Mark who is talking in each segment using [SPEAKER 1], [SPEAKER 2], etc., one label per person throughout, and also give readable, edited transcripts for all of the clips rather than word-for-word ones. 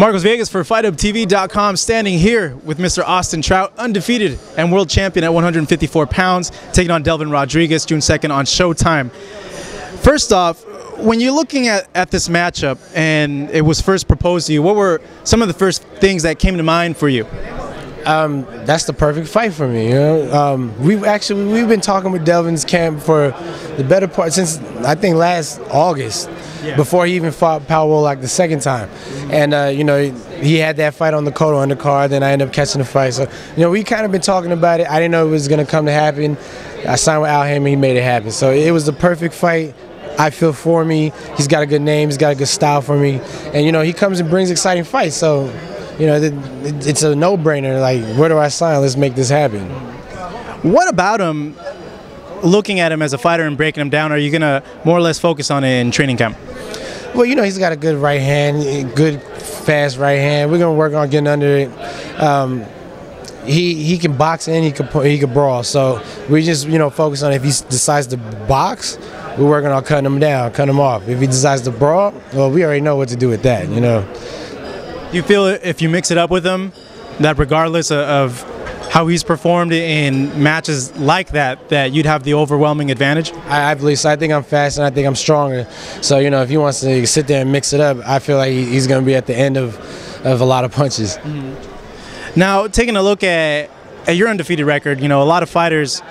[SPEAKER 1] Marcos Vegas for FightUpTV.com, standing here with Mr. Austin Trout, undefeated and world champion at 154 pounds, taking on Delvin Rodriguez June 2nd on Showtime. First off, when you're looking at this matchup and it was first proposed to you, what were some of the first things that came to mind for you?
[SPEAKER 2] That's the perfect fight for me. You know? We've been talking with Delvin's camp for the better part since I think last August, before he even fought Powell like the second time. And you know, he had that fight on the Cotto undercard, then I ended up catching the fight. So you know, we kind of been talking about it. I didn't know it was going to come to happen. I signed with Al Hammond, he made it happen. So it was the perfect fight. I feel for me. He's got a good name. He's got a good style for me. And you know, he comes and brings exciting fights. So you know, it's a no-brainer. Like, where do I sign? Let's make this happen.
[SPEAKER 1] What about him, looking at him as a fighter and breaking him down, are you going to more or less focus on it in training camp?
[SPEAKER 2] Well, you know, he's got a good right hand, good, fast right hand. We're going to work on getting under it. He can box and he can brawl. So we just, you know, focus on if he decides to box, we're working on cutting him down, cutting him off. If he decides to brawl, well, we already know what to do with that, you know.
[SPEAKER 1] Do you feel if you mix it up with him, that regardless of how he's performed in matches like that, that you'd have the overwhelming advantage?
[SPEAKER 2] I believe so. I think I'm fast and I think I'm stronger. So, you know, if he wants to sit there and mix it up, I feel like he's going to be at the end of a lot of punches.
[SPEAKER 1] Mm-hmm. Now, taking a look at your undefeated record, you know, a lot of fighters,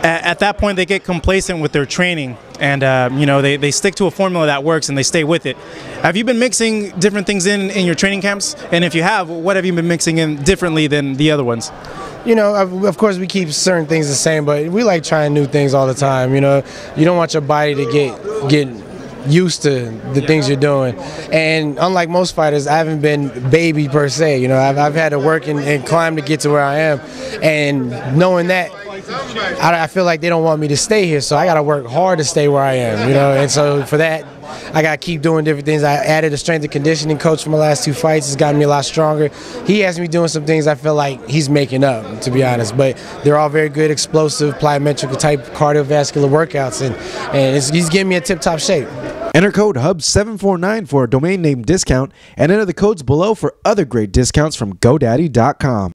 [SPEAKER 1] at that point, they get complacent with their training. And, you know, they stick to a formula that works and they stay with it. Have you been mixing different things in your training camps? And if you have, what have you been mixing in differently than the other ones?
[SPEAKER 2] You know, of course, we keep certain things the same, but we like trying new things all the time. You know, you don't want your body to get used to the things you're doing. And unlike most fighters, I haven't been baby per se. You know, I've had to work and climb to get to where I am. And knowing that, I feel like they don't want me to stay here, so I got to work hard to stay where I am, you know. And so for that, I got to keep doing different things. I added a strength and conditioning coach for my last 2 fights. It's gotten me a lot stronger. He has me doing some things I feel like he's making up, to be honest. But they're all very good, explosive, plyometric type cardiovascular workouts, and he's giving me a tip-top shape.
[SPEAKER 3] Enter code HUB749 for a domain name discount and enter the codes below for other great discounts from GoDaddy.com.